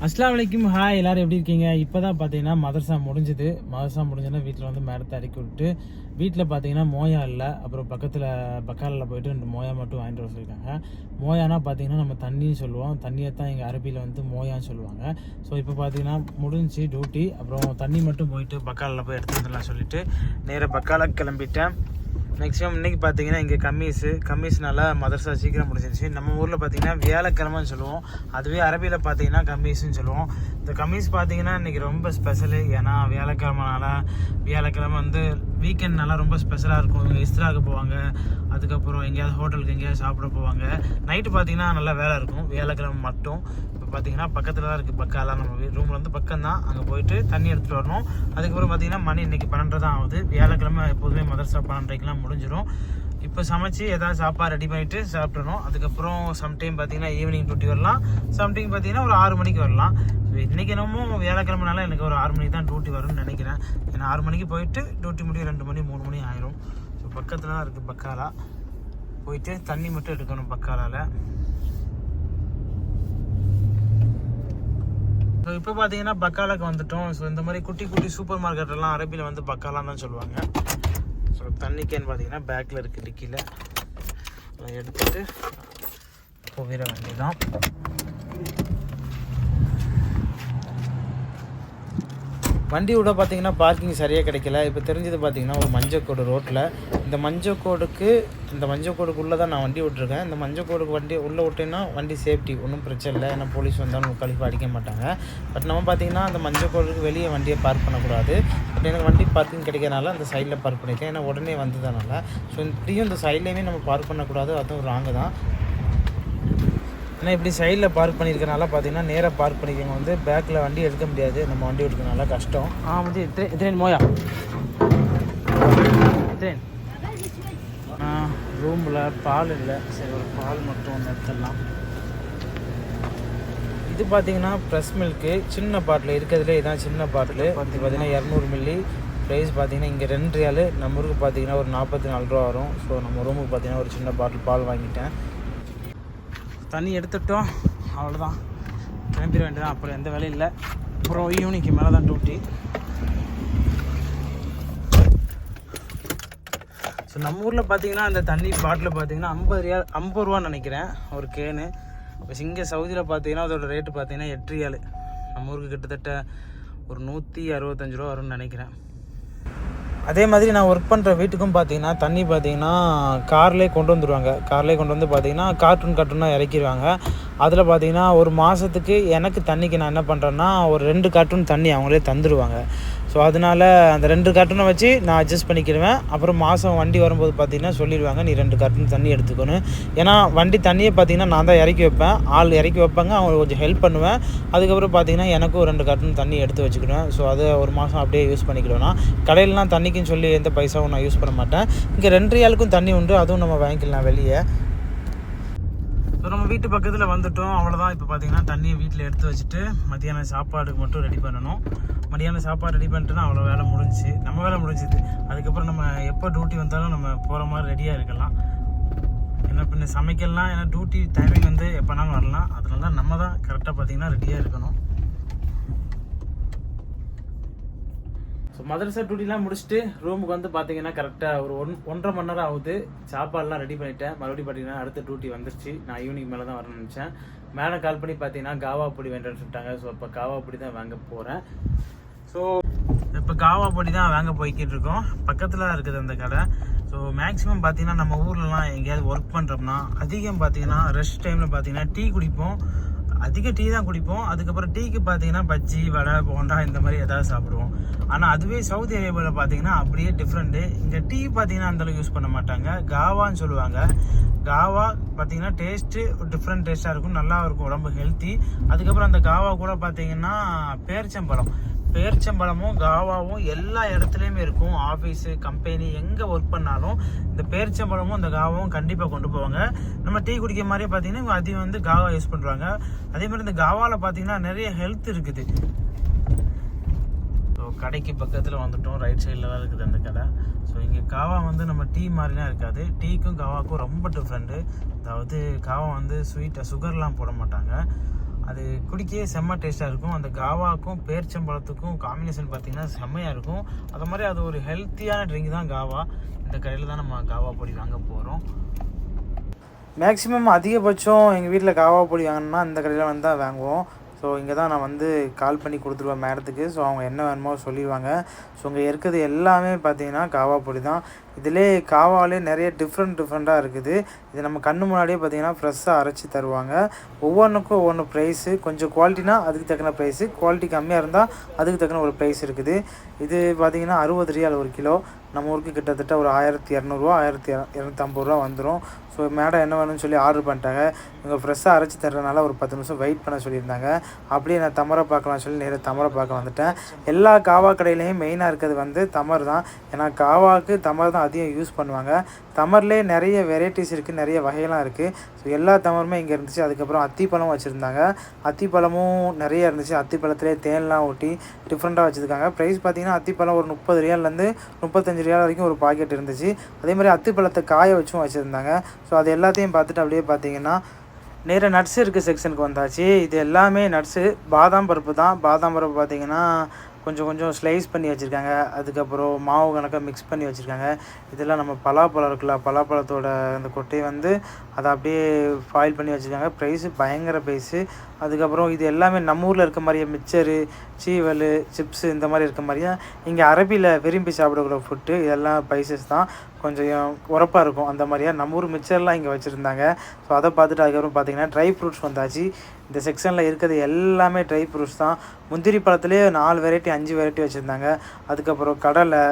அஸ்ஸலாமு அலைக்கும். ஹாய், எல்லாரும் எப்படி இருக்கீங்க? இப்போ தான் பார்த்தீங்கன்னா மதரசா முடிஞ்சோன்னா வீட்டில் வந்து மேடத்தை இறக்கி விட்டு வீட்டில் பார்த்தீங்கன்னா மோயா இல்லை. அப்புறம் பக்கத்தில் பக்காலில் போயிட்டு 2 மோயா மட்டும் வாங்கிட்டு வர சொல்லியிருக்காங்க. மோயானா பார்த்தீங்கன்னா நம்ம தண்ணின்னு சொல்லுவோம். தண்ணியை தான் எங்கள் அரபியில் வந்து மோயான்னு சொல்லுவாங்க. ஸோ இப்போ பார்த்தீங்கன்னா முடிஞ்சு டியூட்டி. அப்புறம் தண்ணி மட்டும் போயிட்டு பக்காலில் போய் எடுத்து வந்துடலாம் சொல்லிட்டு நேராக பக்கால கிளம்பிட்டேன். மேக்ஸிமம் இன்றைக்கி பார்த்தீங்கன்னா இங்கே கம்மீஸ்னால மதரசா சீக்கிரம் முடிஞ்சிருச்சு. நம்ம ஊரில் பார்த்தீங்கன்னா வியாழக்கிழமைன்னு சொல்லுவோம், அதுவே அரபியில் பார்த்தீங்கன்னா கம்மீஸ்ன்னு சொல்லுவோம். இந்த கம்மீஸ் பார்த்தீங்கன்னா இன்றைக்கி ரொம்ப ஸ்பெஷலு. ஏன்னா வியாழக்கிழமை வந்து வீக்கெண்ட்னால ரொம்ப ஸ்பெஷலாக இருக்கும். இவங்க இஸ்ராக்கு போவாங்க, அதுக்கப்புறம் எங்கேயாவது ஹோட்டலுக்கு எங்கேயாவது சாப்பிட போவாங்க. நைட்டு பார்த்தீங்கன்னா நல்லா வேலை இருக்கும் வியாழக்கிழமை மட்டும். இப்போ பார்த்தீங்கன்னா பக்கத்தில் தான் இருக்குது பக்காலா. நம்ம ரூமில் வந்து பக்கம் தான், அங்கே போயிட்டு தண்ணி எடுத்துகிட்டு வரணும். அதுக்கப்புறம் பார்த்தீங்கன்னா மணி இன்றைக்கி 12 தான் ஆகுது. வியாழக்கிழமை எப்போதுமே மதரசா 12:30க்கெலாம் முடிஞ்சிடும். இப்போ சமைச்சு ஏதாவது சாப்பாடு ரெடி பண்ணிவிட்டு சாப்பிட்றணும். அதுக்கப்புறம் சம்டைம் பார்த்தீங்கன்னா ஈவினிங் டியூட்டி வரலாம், சம்டைம் பார்த்தீங்கன்னா ஒரு 6 மணிக்கு வரலாம். ஸோ இன்றைக்கி என்னமோ வியாழக்கிழமைனால எனக்கு ஒரு 6 மணிக்கு தான் டியூட்டி வரும்னு நினைக்கிறேன். ஏன்னா 6 மணிக்கு போயிட்டு டியூட்டி முடியும் 2 மணி 3 மணி ஆயிரும். ஸோ பக்கத்தில் தான் இருக்குது பக்காலா. போயிட்டு தண்ணி மட்டும் எடுக்கணும் பக்காலாவில். ஸோ இப்போ பார்த்தீங்கன்னா பக்காலாக்கு வந்துட்டோம். ஸோ இந்த மாதிரி குட்டி குட்டி சூப்பர் மார்க்கெட்டெல்லாம் அரபியில் வந்து பக்காலான்னு தான் சொல்லுவாங்க. ஸோ தண்ணி கேன் பார்த்தீங்கன்னா பேக்கில் இருக்குது, டிக்கியில் எடுத்துகிட்டு போகிற வேண்டியதான். வண்டி விட பார்த்தீங்கன்னா பார்க்கிங் சரியாக கிடைக்கல. இப்போ தெரிஞ்சது பார்த்தீங்கன்னா ஒரு மஞ்சக்கோடு ரோட்டில். இந்த மஞ்சக்கோடுக்குள்ளே தான் நான் வண்டி விட்டுருக்கேன். இந்த மஞ்சக்கோடுக்கு வண்டி உள்ளே விட்டேன்னா வண்டி சேஃப்டி, ஒன்றும் பிரச்சனை இல்லை. ஏன்னா போலீஸ் வந்தாலும் முக்காலிஃபாக அடிக்க மாட்டாங்க. பட் நம்ம பார்த்தீங்கன்னா அந்த மஞ்சக்கோடுக்கு வெளியே வண்டியை பார்க் பண்ணக்கூடாது. பட் எனக்கு வண்டி பார்க்கிங் கிடைக்கிறனால அந்த சைடில் பார்க் பண்ணியிருக்கேன். ஏன்னா உடனே வந்ததுனால. ஸோ இப்படியும் இந்த சைட்லேயுமே நம்ம பார்க் பண்ணக்கூடாது, அதுவும் ராங்கு தான். ஏன்னா இப்படி சைடில் பார்க் பண்ணியிருக்கனால பார்த்தீங்கன்னா நேராக பார்க் பண்ணிக்கோங்க. வந்து பேக்கில் வண்டி எடுக்க முடியாது, நம்ம வண்டி எடுக்கிறனால கஷ்டம். வந்து இத்தனை மோயா இத்தனை ரூமில் பால் இல்லை. சரி, ஒரு பால் மட்டும் ஒன்று எடுத்துடலாம். இது பார்த்தீங்கன்னா ப்ரெஸ் மில்க்கு சின்ன பாட்டில் இருக்கிறதுலே இதான் சின்ன பாட்டில். பார்த்தீங்கன்னா 200 மில்லி. ப்ரைஸ் பார்த்தீங்கன்னா இங்கே 2 ரியாலு, நம்ம ஊருக்கு பார்த்தீங்கன்னா ஒரு 44 ரூபா வரும். ஸோ நம்ம ரூமுக்கு பார்த்தீங்கன்னா ஒரு சின்ன பாட்டில் பால் வாங்கிட்டேன். தண்ணி எடுத்துட்டோம், அவ்வளோதான், கிளம்பிட வேண்டியதான். அப்புறம் எந்த வேலையும் இல்லை. அப்புறம் ஈவினிங்க்கு மேலே தான் டியூட்டி. ஸோ நம்ம ஊரில் பார்த்தீங்கன்னா அந்த தண்ணி பாட்டில் பார்த்தீங்கன்னா 50 ரூபான்னு நினைக்கிறேன் ஒரு கேனு. இப்போ இங்கே சவுதியில் பார்த்தீங்கன்னா அதோட ரேட்டு பார்த்தீங்கன்னா 8 ரியாலு. நம்ம ஊருக்கு கிட்டத்தட்ட ஒரு 165 ரூபா வரும்னு நினைக்கிறேன். அதே மாதிரி நான் ஒர்க் பண்ணுற வீட்டுக்கும் பார்த்தீங்கன்னா தண்ணி பார்த்தீங்கன்னா கார்லேயே கொண்டு வந்துடுவாங்க. கார்லேயே கொண்டு வந்து பார்த்தீங்கன்னா கார்ட்டூனாக இறக்கிடுவாங்க. அதில் பார்த்தீங்கன்னா ஒரு மாதத்துக்கு எனக்கு தண்ணிக்கு நான் என்ன பண்ணுறேன்னா ஒரு 2 கார்ட்டூன் தண்ணி அவங்களே தந்துடுவாங்க. ஸோ அதனால் அந்த 2 கார்ட்டூனை வச்சு நான் அட்ஜஸ்ட் பண்ணிக்கிடுவேன். அப்புறம் மாதம் வண்டி வரும்போது பார்த்தீங்கன்னா சொல்லிடுவாங்க, நீ 2 கார்ட்டூன் தண்ணி எடுத்துக்கணும். ஏன்னா வண்டி தண்ணியை பார்த்தீங்கன்னா நான் தான் இறக்கி வைப்பேன், ஆள் இறக்கி வைப்பாங்க, அவங்களுக்கு கொஞ்சம் ஹெல்ப் பண்ணுவேன். அதுக்கப்புறம் பார்த்தீங்கன்னா எனக்கும் 2 கார்ட்டூன் தண்ணி எடுத்து வச்சுக்கிடுவேன். ஸோ அதை ஒரு மாதம் அப்படியே யூஸ் பண்ணிக்கிடுவேன். கடையிலலாம் தண்ணிக்குன்னு சொல்லி எந்த பைசாவும் நான் யூஸ் பண்ண மாட்டேன். இங்கே 2 ரியாலுக்கும் தண்ணி உண்டு, அதுவும் நம்ம வாங்கிக்கலாம் வெளியே. ஸோ நம்ம வீட்டு பக்கத்தில் வந்துவிட்டோம், அவ்வளோதான். இப்போ பார்த்தீங்கன்னா தண்ணியை வீட்டில் எடுத்து வச்சுட்டு மத்தியானம் சாப்பாடுக்கு மட்டும் ரெடி பண்ணணும். மதியானம் சாப்பாடு ரெடி பண்ணிட்டுனா அவ்வளோ வேலை முடிஞ்சிச்சு, நம்ம வேலை முடிஞ்சுது. அதுக்கப்புறம் நம்ம எப்போ டியூட்டி வந்தாலும் நம்ம போகிற மாதிரி ரெடியாக இருக்கலாம். என்ன பின்ன சமைக்கலாம், ஏன்னா டியூட்டி டைமிங் வந்து எப்போனாலும் வரலாம். அதனால நம்ம தான் கரெக்டாக பார்த்தீங்கன்னா ரெடியாக இருக்கணும். ஸோ மதரசா டியூட்டிலாம் முடிச்சுட்டு ரூமுக்கு வந்து பார்த்தீங்கன்னா கரெக்டாக ஒரு 1.5 மணி நேரம் ஆகுது. சாப்பாடுலாம் ரெடி பண்ணிட்டேன். மறுபடியும் பார்த்தீங்கன்னா அடுத்த டியூட்டி வந்துருச்சு. நான் ஈவினிங் மேலே தான் வரணும்னு நினச்சேன். மேலே கால் பண்ணி பார்த்தீங்கன்னா காவா பொடி வேண்டாம்னு சொல்லிட்டாங்க. ஸோ இப்போ காவா பொடி தான் வாங்க போகிறேன். ஸோ இப்போ காவா பொடி தான் வாங்க போய்கிட்டு இருக்கோம். பக்கத்தில் தான் இருக்குது அந்த கடை. ஸோ மேக்ஸிமம் பார்த்தீங்கன்னா நம்ம ஊர்லலாம் எங்கேயாவது ஒர்க் பண்ணுறோம்னா அதிகம் பார்த்தீங்கன்னா ரெஸ்ட் டைமில் பார்த்தீங்கன்னா டீ குடிப்போம். அதிக டீ தான் குடிப்போம். அதுக்கப்புறம் டீக்கு பார்த்தீங்கன்னா பஜ்ஜி, வடை, போண்டா இந்த மாதிரி ஏதாவது சாப்பிடுவோம். ஆனால் அதுவே சவுதி அரேபியாவில் பார்த்தீங்கன்னா அப்படியே டிஃப்ரெண்ட்டு. இங்கே டீ பார்த்தீங்கன்னா அந்தளவுக்கு யூஸ் பண்ண மாட்டாங்க, காவான்னு சொல்லுவாங்க. காவா பார்த்தீங்கன்னா டேஸ்ட்டு டிஃப்ரெண்ட் டேஸ்ட்டாக இருக்கும், நல்லா இருக்கும், உடம்பு ஹெல்த்தி. அதுக்கப்புறம் அந்த காவா கூட பார்த்தீங்கன்னா பேரிச்சம்பழமும் காவாவும் எல்லா இடத்துலையுமே இருக்கும். ஆஃபீஸு, கம்பெனி எங்கே ஒர்க் பண்ணாலும் இந்த பேரிச்சம்பழமும் அந்த காவாவும் கண்டிப்பாக கொண்டு போவாங்க. நம்ம டீ குடிக்கிற மாதிரியே பார்த்தீங்கன்னா அதிகம் வந்து காவா யூஸ் பண்ணுறாங்க. அதே மாதிரி இந்த காவாவில் பார்த்தீங்கன்னா நிறைய ஹெல்த் இருக்குது. ஸோ கடைக்கு பக்கத்தில் வந்துட்டோம், ரைட் சைடில் தான் இருக்குது அந்த கடை. ஸோ இங்கே காவா வந்து நம்ம டீ மாதிரிலாம் இருக்காது. டீக்கும் காவாக்கும் ரொம்ப டிஃப்ரெண்ட்டு. அதாவது காவா வந்து சுகர்லாம் போட மாட்டாங்க. அதே அது குடிக்கவே செம்ம டேஸ்ட்டாக இருக்கும். அந்த காவாக்கும் பேர்ச்சம்பழத்துக்கும் காம்பினேஷன் பார்த்திங்கன்னா செம்மையாக இருக்கும். அது மாதிரி அது ஒரு ஹெல்த்தியான ட்ரிங்க் தான் காவா. இந்த கடையில் தான் நம்ம காவா பொடி வாங்க போகிறோம். மேக்ஸிமம் அதிகபட்சம் எங்கள் வீட்டில் காவா பொடி வாங்கினா இந்த கடையில் வந்து தான் வாங்குவோம். ஸோ இங்கே தான் நான் வந்து கால் பண்ணி கொடுத்துருவேன் மேடத்துக்கு. ஸோ அவங்க என்ன வேணுமோ சொல்லிடுவாங்க. ஸோ இங்கே இருக்கிறது எல்லாமே பார்த்தீங்கன்னா காவா பொடி தான். இதிலே காவாலே நிறைய டிஃப்ரெண்ட்டாக இருக்குது. இது நம்ம கண்ணு முன்னாடியே பார்த்தீங்கன்னா ஃப்ரெஷ்ஷாக அரைச்சி தருவாங்க. ஒவ்வொன்றுக்கும் ஒவ்வொன்று ப்ரைஸு. கொஞ்சம் குவாலிட்டினா அதுக்கு தக்கன ப்ரைஸு, குவாலிட்டி கம்மியாக இருந்தால் அதுக்கு தக்கன ஒரு ப்ரைஸ் இருக்குது. இது பார்த்திங்கன்னா 60 ரியால் ஒரு கிலோ. நம்ம ஊருக்கு கிட்டத்தட்ட ஒரு 1200 1250 வந்துடும். ஸோ மேடம் என்ன வேணும்னு சொல்லி ஆர்டர் பண்ணிட்டாங்க. இவங்க ஃப்ரெஷ்ஷாக அரைச்சி தர்றதுனால ஒரு 10 நிமிஷம் வெயிட் பண்ண சொல்லியிருந்தாங்க. அப்படியே நான் தமரை பார்க்கலாம் சொல்லி நேராக தமரை பார்க்க வந்துட்டேன். எல்லா காவா கடையிலையும் மெயினாக இருக்கிறது வந்து தமர் தான். ஏன்னா காவாவுக்கு தமர் தான் அதிகம் யூஸ் பண்ணுவாங்க. தமர்லேயே நிறைய வெரைட்டிஸ் இருக்குது, நிறைய வகையெல்லாம் இருக்குது. ஸோ எல்லா தமருமே இங்கே இருந்துச்சு. அதுக்கப்புறம் அத்திப்பழம் வச்சுருந்தாங்க. அத்திப்பழமும் நிறைய இருந்துச்சு. அத்திப்பழத்துலேயே தேன்லாம் ஊட்டி டிஃப்ரெண்ட்டாக வச்சுருக்காங்க. ப்ரைஸ் பார்த்திங்கன்னா அத்திப்பழம் ஒரு 30 ரியால்லேருந்து 35 ரியால் வரைக்கும் ஒரு பாக்கெட் இருந்துச்சு. அதே மாதிரி அத்திப்பழத்தை காய வச்சும் வச்சுருந்தாங்க. ஸோ அது எல்லாத்தையும் பார்த்துட்டு அப்படியே பார்த்திங்கன்னா நேராக நட்ஸ் இருக்க செக்ஷனுக்கு வந்தாச்சு. இது எல்லாமே நட்ஸு. பாதாம் பருப்பு தான். பாதாம் பருப்பு பார்த்திங்கன்னா கொஞ்சம் ஸ்லைஸ் பண்ணி வச்சுருக்காங்க. அதுக்கப்புறம் மாவு கணக்காக மிக்ஸ் பண்ணி வச்சுருக்காங்க. இதெல்லாம் நம்ம பலாப்பழம் இருக்குல்ல, பலாப்பழத்தோட அந்த கொட்டையை வந்து அதை அப்படியே ஃபாயில் பண்ணி வச்சுருக்காங்க. ப்ரைஸு பயங்கர ப்ரைஸு. அதுக்கப்புறம் இது எல்லாமே நம்ம ஊரில் இருக்க மாதிரியே மிக்சரு, சீவல், சிப்ஸு இந்த மாதிரி இருக்க மாதிரியே இங்கே அரபியில் விரும்பி சாப்பிடக்கூடிய ஃபுட்டு. இதெல்லாம் ஸ்பைசஸ் தான், கொஞ்சம் உரப்பாக இருக்கும். அந்த மாதிரியா நம்ம ஊர் மிக்சர்லாம் இங்கே வச்சுருந்தாங்க. ஸோ அதை பார்த்துட்டு அதுக்கப்புறம் பார்த்திங்கன்னா ட்ரை ஃப்ரூட்ஸ் வந்தாச்சு. இந்த செக்ஷனில் இருக்கிறது எல்லாமே ட்ரை ஃப்ரூட்ஸ் தான். முந்திரி பழத்துலேயே 4 வெரைட்டி 5 வெரைட்டி வச்சுருந்தாங்க. அதுக்கப்புறம் கடலை,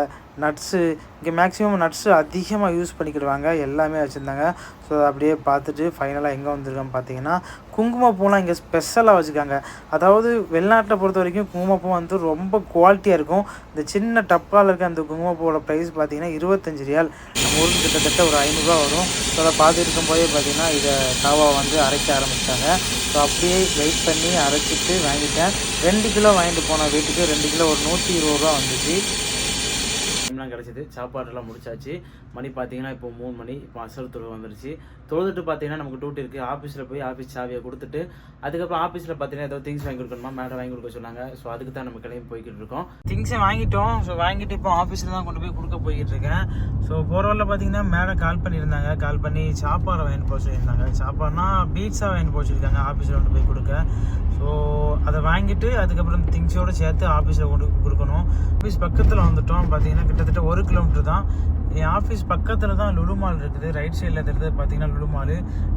நட்ஸு. இங்கே மேக்ஸிமம் நட்ஸு அதிகமாக யூஸ் பண்ணிக்கிடுவாங்க. எல்லாமே வச்சுருந்தாங்க. ஸோ அதை அப்படியே பார்த்துட்டு ஃபைனலாக எங்கே வந்திருக்கோன்னு பார்த்தீங்கன்னா குங்குமப்பூலாம் இங்கே ஸ்பெஷலாக வச்சுருக்காங்க. அதாவது வெளிநாட்டில் பொறுத்த வரைக்கும் குங்குமப்பூ வந்து ரொம்ப குவாலிட்டியாக இருக்கும். இந்த சின்ன டப்பாவில் இருக்க அந்த குங்குமப்பூவோட ப்ரைஸ் பார்த்திங்கன்னா 25 ரியால். நம்ம ஊருக்கு கிட்டத்தட்ட ஒரு 500 வரும். ஸோ அதை பார்த்துட்டு இருக்கும்போதே பார்த்திங்கன்னா இதை காவா வந்து அரைக்க ஆரம்பித்தாங்க. ஸோ அப்படியே வெயிட் பண்ணி அரைச்சிட்டு வாங்கிட்டேன். 2 கிலோ வாங்கிட்டு போனேன் வீட்டுக்கு. 2 கிலோ ஒரு 120 ரூபா வந்துச்சு. டைம்லாம் கிடச்சிது. சாப்பாடெல்லாம் முடிச்சாச்சு. மணி பார்த்தீங்கன்னா இப்போ 3 மணி. இப்போ அசல் தொழுவு வந்துருச்சு. தொழுதுட்டு பார்த்தீங்கன்னா நமக்கு டூட்டி இருக்குது. ஆஃபீஸில் போய் ஆஃபீஸ் சாவியை கொடுத்துட்டு அதுக்கப்புறம் ஆஃபீஸில் பார்த்தீங்கன்னா ஏதோ திங்ஸ் வாங்கி கொடுக்கணுமா, மேடம் வாங்கி கொடுக்க சொன்னாங்க. ஸோ அதுக்கு தான் நம்ம கிளம்பி போய்கிட்டு இருக்கோம். திங்ஸை வாங்கிட்டோம். ஸோ வாங்கிட்டு இப்போ ஆஃபீஸில் தான் கொண்டு போய் கொடுக்க போய்கிட்டு இருக்கேன். ஸோ போகிறவரில் பார்த்தீங்கன்னா மேடம் கால் பண்ணியிருந்தாங்க. கால் பண்ணி சாப்பாடு வாங்கிட்டு போக சொல்லியிருந்தாங்க. சாப்பாடுனா பீட்ஸா வாங்கிட்டு போக சொல்லியிருக்காங்க ஆஃபீஸில் கொண்டு போய் கொடுக்க. ஸோ அதை வாங்கிட்டு அதுக்கப்புறம் திங்ஸோடு சேர்த்து ஆஃபீஸில் கொண்டு கொடுக்கணும். ஆஃபீஸ் பக்கத்தில் வந்துட்டோம். பார்த்தீங்கன்னா கிட்டத்தட்ட 1 கிலோமீட்டர் தான். என் ஆஃபீஸ் பக்கத்தில் தான் லுலு மால் இருக்குது. ரைட் சைடில் இருக்கிறது பார்த்தீங்கன்னா லுலு மால்.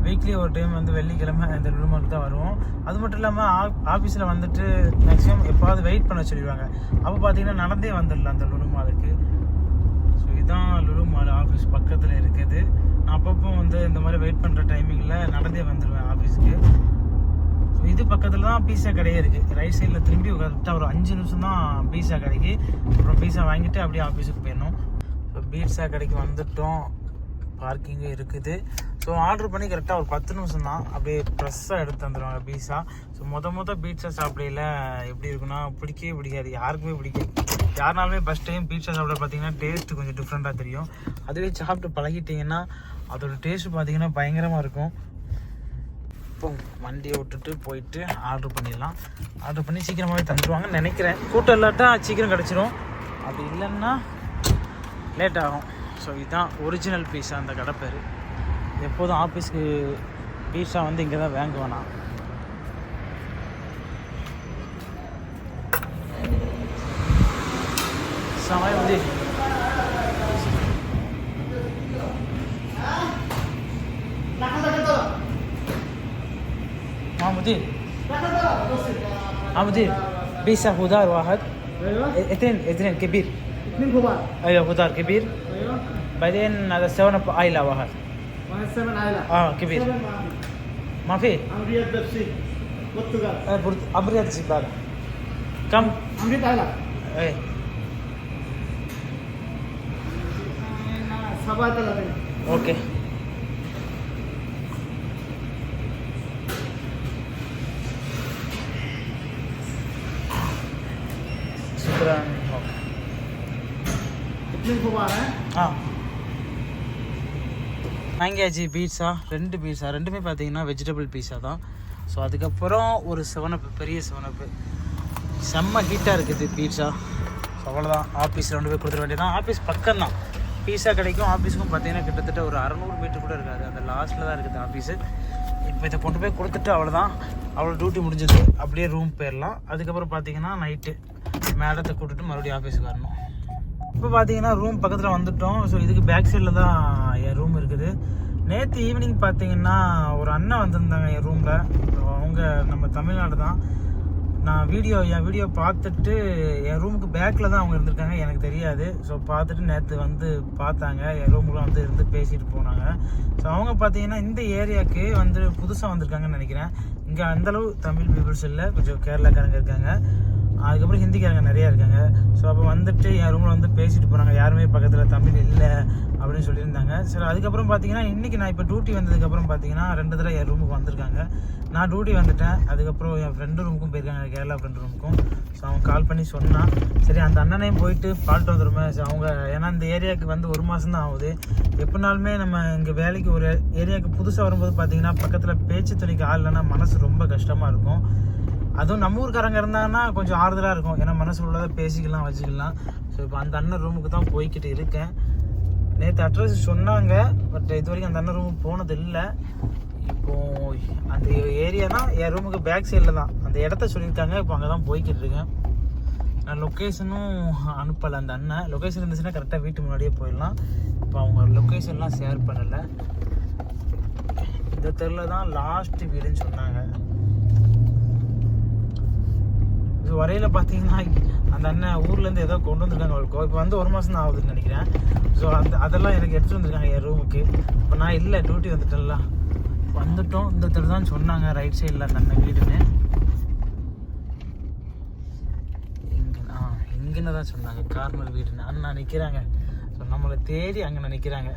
வீக்லி ஒரு டைம் வந்து வெள்ளிக்கிழமை இந்த லுலு மாலுக்கு தான் வருவோம். அது மட்டும் இல்லாமல் ஆஃபீஸில் வந்துட்டு மேக்ஸிமம் எப்போவாது வெயிட் பண்ண சொல்லிடுவாங்க. அப்போ பார்த்தீங்கன்னா நடந்தே வந்துடலாம் அந்த லுலு மாலுக்கு. ஸோ இதுதான் லுலு மால் ஆஃபீஸ் பக்கத்தில் இருக்குது. நான் அப்பப்போ வந்து இந்த மாதிரி வெயிட் பண்ணுற டைமிங்கில் நடந்தே வந்துடுவேன் ஆஃபீஸுக்கு. ஸோ இது பக்கத்தில் தான் பீஸா கடையே இருக்குது. ரைட் சைடில் திரும்பி கரெக்டாக ஒரு 5 நிமிஷம் தான் பீஸா கடைக்கு. அப்புறம் பீஸா வாங்கிட்டு அப்படியே ஆஃபீஸுக்கு போயிடணும். ஸோ பீட்ஸா கடைக்கு வந்துட்டோம். பார்க்கிங்கு இருக்குது. ஸோ ஆர்டர் பண்ணி கரெக்டாக ஒரு 10 நிமிஷம் தான். அப்படியே ஃப்ரெஷ்ஷாக எடுத்து வந்துடுவாங்க பீஸா. ஸோ மொத பீட்ஸா சாப்பிடையில எப்படி இருக்குன்னா பிடிக்கவே பிடிக்காது, யாருக்குமே பிடிக்காது. யாருனாலுமே ஃபஸ்ட் டைம் பீட்ஸா சாப்பிட பார்த்தீங்கன்னா டேஸ்ட்டு கொஞ்சம் டிஃப்ரெண்ட்டாக தெரியும். அதுவே சாப்பிட்டு பழகிட்டிங்கன்னா அதோட டேஸ்ட்டு பார்த்தீங்கன்னா பயங்கரமாக இருக்கும். இப்போ வண்டியை விட்டுட்டு போயிட்டு ஆர்டர் பண்ணிடலாம். ஆர்டர் பண்ணி சீக்கிரமாகவே தந்துடுவாங்கன்னு நினைக்கிறேன். கூட்டம் இல்லாட்டா சீக்கிரம் கிடச்சிரும், அப்படி இல்லைன்னா லேட் ஆகும். ஸோ இதுதான் ஒரிஜினல் பீஸா அந்த கடை பேர். எப்போதும் ஆஃபீஸ்க்கு பீஸா வந்து இங்கே தான் வாங்குவேண்ணா. சமயம் வந்து مدير مدير بيسا خضار واحد. اثنين كبير. 2 كبار. ايوه خضار كبير. ايوه. بعدين هذا سونا عائلة واحد. واحد 7 عائلة. كبير. ما في أمريكا بيبسي برتقال. أبريد سيبالا كم؟ أمريكا عائلة. ايه 37. اوكي. شكرا. कितने كبار हैं? வாங்கியாச்சு பீட்ஸா. 2 பீட்ஸா. ரெண்டுமே பார்த்தீங்கன்னா வெஜிடபிள் பீஸா தான். ஸோ அதுக்கப்புறம் ஒரு 7up, பெரிய 7up. செம்ம ஹீட்டாக இருக்குது பீட்சா. ஸோ அவ்வளோதான், ஆஃபீஸில் கொண்டு போய் கொடுத்துட வேண்டியதான். ஆஃபீஸ் பக்கம்தான், பீஸா கிடைக்கும். ஆஃபீஸுக்கும் பார்த்தீங்கன்னா கிட்டத்தட்ட ஒரு 600 மீட்டர் கூட இருக்காது, அந்த லாஸ்ட்டில் தான் இருக்குது ஆஃபீஸு. இப்போ இதை கொண்டு போய் கொடுத்துட்டு அவ்வளோதான், அவ்வளோ டியூட்டி முடிஞ்சது. அப்படியே ரூம் போயிடலாம். அதுக்கப்புறம் பார்த்தீங்கன்னா நைட்டு மேடத்தை கூப்பிட்டுட்டு மறுபடியும் ஆஃபீஸுக்கு வரணும். இப்போ பார்த்தீங்கன்னா ரூம் பக்கத்தில் வந்துவிட்டோம். ஸோ இதுக்கு பேக் சைடில் தான் என் ரூம் இருக்குது. நேற்று ஈவினிங் பார்த்தீங்கன்னா ஒரு அண்ணன் வந்திருந்தாங்க என் ரூமில். அவங்க நம்ம தமிழ்நாடு தான். நான் என் வீடியோ பார்த்துட்டு என் ரூமுக்கு பேக்கில் தான் அவங்க இருந்திருக்காங்க, எனக்கு தெரியாது. ஸோ பார்த்துட்டு நேற்று வந்து பார்த்தாங்க, என் ரூமுக்குள்ள வந்து இருந்து பேசிட்டு போனாங்க. ஸோ அவங்க பார்த்தீங்கன்னா இந்த ஏரியாவுக்கு வந்து புதுசாக வந்திருக்காங்கன்னு நினைக்கிறேன். இங்கே அந்தளவு தமிழ் பீப்புள்ஸ் இல்லை, கொஞ்சம் கேரளாக்காரங்க இருக்காங்க, அதுக்கப்புறம் ஹிந்திக்காரங்க நிறையா இருக்காங்க. ஸோ அப்போ வந்துட்டு என் ரூமில் வந்து பேசிட்டு போனாங்க, யாருமே பக்கத்தில் தமிழ் இல்லை அப்படின்னு சொல்லியிருந்தாங்க. சரி, அதுக்கப்புறம் பார்த்தீங்கன்னா இன்றைக்கி நான் இப்போ டியூட்டி வந்ததுக்கப்புறம் பார்த்தீங்கன்னா 2 தடவை என் ரூமுக்கு வந்திருக்காங்க. நான் டியூட்டி வந்துட்டேன், அதுக்கப்புறம் என் ஃப்ரெண்டு ரூமுக்கும் போயிருக்காங்க, கேரளா ஃப்ரெண்டு ரூமுக்கும். ஸோ அவன் கால் பண்ணி சொன்னான், சரி அந்த அண்ணனையும் போயிட்டு பால்ட்டு வந்துடுமே. ஸோ அவங்க ஏன்னா இந்த ஏரியாவுக்கு வந்து 1 மாதம் தான் ஆகுது. எப்படினாலுமே நம்ம இங்கே வேலைக்கு ஒரு ஏரியாவுக்கு புதுசாக வரும்போது பார்த்தீங்கன்னா பக்கத்தில் பேச்சு துணிக்கு ஆள் இல்லைன்னா மனசு ரொம்ப கஷ்டமாக இருக்கும். அதுவும் நம்ம ஊருக்காரங்க இருந்தாங்கன்னா கொஞ்சம் ஆறுதலாக இருக்கும், ஏன்னா மனசு உள்ளதை பேசிக்கலாம் வச்சுக்கலாம். ஸோ இப்போ அந்த அண்ணன் ரூமுக்கு தான் போய்கிட்டு இருக்கேன். நேற்று அட்ரஸ் சொன்னாங்க, பட் இது வரைக்கும் அந்த அண்ணன் ரூமுக்கு போனது இல்லை. இப்போது அந்த ஏரியானா என் ரூமுக்கு பேக் சைடில் தான், அந்த இடத்த சொல்லியிருக்காங்க. இப்போ அங்கே தான் போய்கிட்டு இருக்கேன். நான் லொக்கேஷனும் அனுப்பலை அந்த அண்ணன். லொக்கேஷன் இருந்துச்சுன்னா கரெக்டாக வீட்டு முன்னாடியே போயிடலாம். இப்போ அவங்க லொக்கேஷன்லாம் ஷேர் பண்ணலை. இந்த தெருவில் தான் லாஸ்ட் வீடுன்னு சொன்னாங்க. ஸோ வரையில் பார்த்தீங்கன்னா அந்த அண்ணன் ஊர்லேருந்து ஏதோ கொண்டு வந்திருக்காங்க அவளுக்கோ. இப்போ வந்து 1 மாதம் தான் ஆகுதுன்னு நினைக்கிறேன். ஸோ அதெல்லாம் எனக்கு எடுத்துகிட்டு வந்திருக்காங்க என் ரூமுக்கு. இப்போ நான் இல்லை, டியூட்டி வந்துட்டேன்ல, வந்துட்டோம். இந்த தெரு தான் சொன்னாங்க ரைட் சைடில் அந்த அண்ணன் வீடுன்னு. இங்கன்னு தான் சொன்னாங்க கார்னர் வீடுன்னு. அண்ணா நிற்கிறாங்க, ஸோ நம்மளை தேடி அங்கே நிற்கிறாங்க.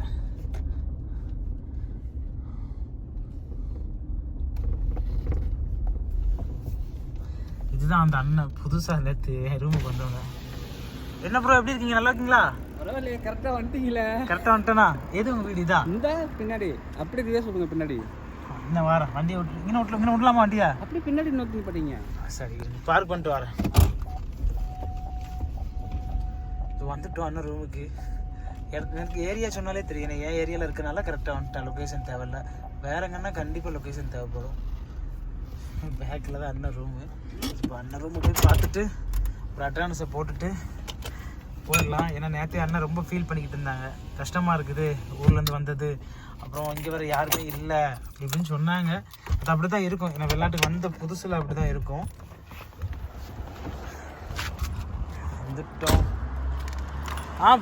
இதுதான் அந்த அண்ணன் புதுசாக நேற்று ரூமுக்கு வந்தவங்க. என்ன ப்ரோ, எப்படி இருக்கீங்க? நல்லா இருக்கீங்களா? பரவாயில்லையே, கரெக்டாக வந்துட்டீங்களே. கரெக்டாக வந்துட்டேனா? எது உங்கள் வீடு? இதா இந்த பின்னாடி அப்படி இதே சொல்லுங்க. பின்னாடி இன்னும் வரேன், வண்டியை விட்டு இங்கே விடலாமா வண்டியா? அப்படி பின்னாடி நோக்கி போட்டீங்க. சரி, பார்க் பண்ணிட்டு வரேன். இது வந்துட்டோம் அண்ணன் ரூமுக்கு. எனக்கு ஏரியா சொன்னாலே தெரியும், என் ஏரியாவில் இருக்கனால கரெக்டாக வந்துட்டேன். லொக்கேஷன் தேவையில்ல, வேற எங்கன்னா கண்டிப்பாக லொக்கேஷன் தேவைப்படும். பேக்கில் தான் அண்ணன் ரூமு. இப்போ அண்ணன் ரூமு போய் பார்த்துட்டு ஒரு அட்வான்ஸை போட்டுட்டு போயிடலாம். ஏன்னா நேற்றே அண்ணன் ரொம்ப ஃபீல் பண்ணிக்கிட்டு இருந்தாங்க, கஷ்டமாக இருக்குது ஊர்லேருந்து வந்தது, அப்புறம் இங்கே வேறு யாருமே இல்லை அப்படி இப்படின்னு சொன்னாங்க. அது அப்படி தான் இருக்கும், ஏன்னா வெளிநாட்டுக்கு வந்த புதுசில் அப்படி தான் இருக்கும். வந்துட்டோம்.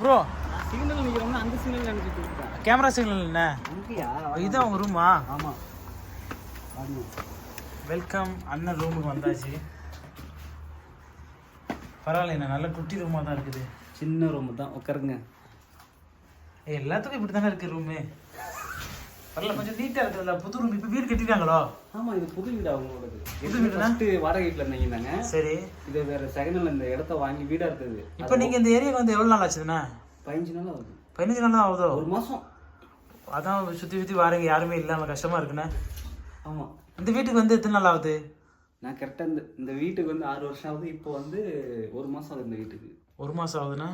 ப்ரோ சிக்னல் நிற்கிறோம்னா அந்த சிக்னல் நினச்சிட்டு இருக்கேன். கேமரா சிக்னல் என்ன? இதுதான் உங்கள் ரூமா? ஆமாம். வெல்கம், அண்ணன் ரூமுக்கு வந்தாச்சு. பரவாயில்ல, என்ன நல்ல குட்டி ரூமாக தான் இருக்குது. சின்ன ரூம் தான், உட்காருங்க. எல்லாத்துக்கும் இப்படி தானே இருக்குது ரூமு. பரவாயில்ல, கொஞ்சம் நீட்டாக இருக்குதுல்ல. புது ரூம் இப்போ வீடு கட்டிட்டாங்களோ? ஆமாம், இது புது வீடு அவங்களோடது. புது வீடு ஃபஸ்ட்டு வாடகை வீட்டில் இருந்தீங்க. சரி, இது வேறு செகண்டில் இந்த இடத்த வாங்கி வீடாக இருக்குது. இப்போ நீங்கள் இந்த ஏரியாவுக்கு வந்து எவ்வளோ நாள் ஆச்சுதுண்ணா? 15 நாள் ஆகுது. 15 நாள் தான் ஆகுதோ? 1 மாதம். அதான் சுற்றி வாரீங்க, யாருமே இல்லாமல் கஷ்டமாக இருக்குண்ணே. ஆமாம். இந்த வீட்டுக்கு வந்து எத்தனை நாள் ஆகுது? நான் கரெக்டாக இந்த வீட்டுக்கு வந்து 6 வருஷம் ஆகுது. இப்போ வந்து 1 மாதம் ஆகுது இந்த வீட்டுக்கு. 1 மாதம் ஆகுதுண்ணா.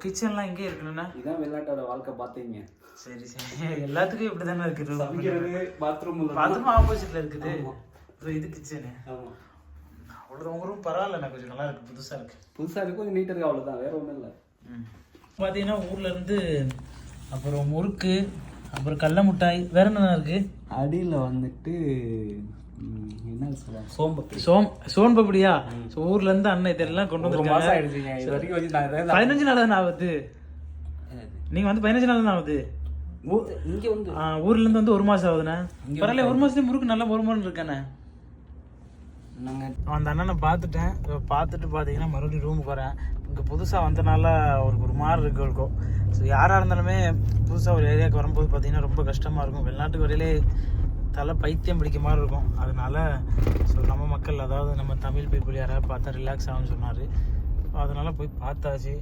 கிச்சன்லாம் இங்கே இருக்குண்ணா? இதான் வெளிநாட்டோட வாழ்க்கை பார்த்தீங்க. சரி சரி, எல்லாத்துக்கும் இப்படி தானே இருக்குது. பாத்ரூம் ஆப்போசிட்டில் இருக்குது. இது கிச்சனு. ஆமாம். அவ்வளோ உங்கள் ரூம் பரவாயில்லண்ணா, கொஞ்சம் நல்லா இருக்குது, புதுசாக இருக்குது. புதுசாக இருக்கும், கொஞ்சம் நீட்டாக இருக்குது, அவ்வளோதான், வேறு ஒன்றும் இல்லை. பார்த்தீங்கன்னா ஊர்லேருந்து அப்புறம் முறுக்கு, அப்புறம் கடல மிட்டாய், வேற என்ன இருக்குது? அடியில் வந்துட்டு என்ன சொல்லுவாங்க, சோம்பப்படி. சோன்பப்படியா? ஸோ ஊர்லேருந்து அண்ணன் இதெல்லாம் கொண்டு வந்துருக்காங்க. ஆயிடுச்சுங்க இது வரைக்கும் வச்சு. நான் 15 நாள் தானே ஆகுது. நீங்கள் வந்து 15 நாள் தானே ஆகுது. இங்கே வந்து ஊர்லேருந்து வந்து 1 மாதம் ஆகுதுண்ணே. பரவாயில்ல, 1 மாதத்துலேயே முறுக்கு நல்லா மொறுமொறுன்னு இருக்கானே. நாங்கள் அந்த அண்ணனை பார்த்துட்டேன். பார்த்துட்டு பார்த்தீங்கன்னா மறுபடியும் ரூமுக்கு வரேன். இங்கே புதுசாக வந்தனால ஒரு மாதிரி இருக்கு இருக்கும். ஸோ யாராக இருந்தாலுமே புதுசாக ஒரு ஏரியாவுக்கு வரும்போது பார்த்தீங்கன்னா ரொம்ப கஷ்டமாக இருக்கும். வெளிநாட்டுக்கு வரையிலே தலை பைத்தியம் பிடிக்க மாதிரி இருக்கும். அதனால ஸோ நம்ம மக்கள், அதாவது நம்ம தமிழ் பீப்புள் யாராவது பார்த்தா ரிலாக்ஸ் ஆகும்னு சொன்னார். அதனால போய் பார்த்தாச்சு.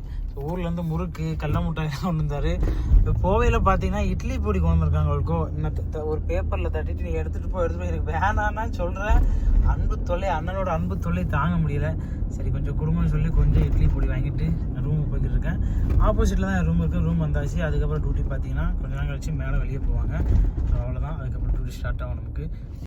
ஊர்லேருந்து முறுக்கு கடல முட்டாய்லாம் கொண்டு வந்தார். இப்போ போவையில் பார்த்தீங்கன்னா இட்லி பொடி கொண்டு வந்திருக்காங்க. அவளுக்கோ இன்னும் ஒரு பேப்பரில் தட்டிட்டு நீ எடுத்துகிட்டு போய் எனக்கு வேணான்னா சொல்கிறேன். அன்பு தொல்லை, அண்ணனோட அன்பு தொல்லை தாங்க முடியல. சரி கொஞ்சம் குடும்பம்னு சொல்லி கொஞ்சம் இட்லி பொடி வாங்கிட்டு ரூமுக்கு போய்கிட்டு இருக்கேன். ஆப்போசிட்டில் தான் ரூம் இருக்குது. ரூம் வந்தாச்சு. அதுக்கப்புறம் டியூட்டி பார்த்தீங்கன்னா கொஞ்ச நாள் கழிச்சு மேலே வெளியே போவாங்க. ஸோ அவ்வளோதான். அதுக்கப்புறம் டியூட்டி ஸ்டார்ட் ஆகும் நமக்கு.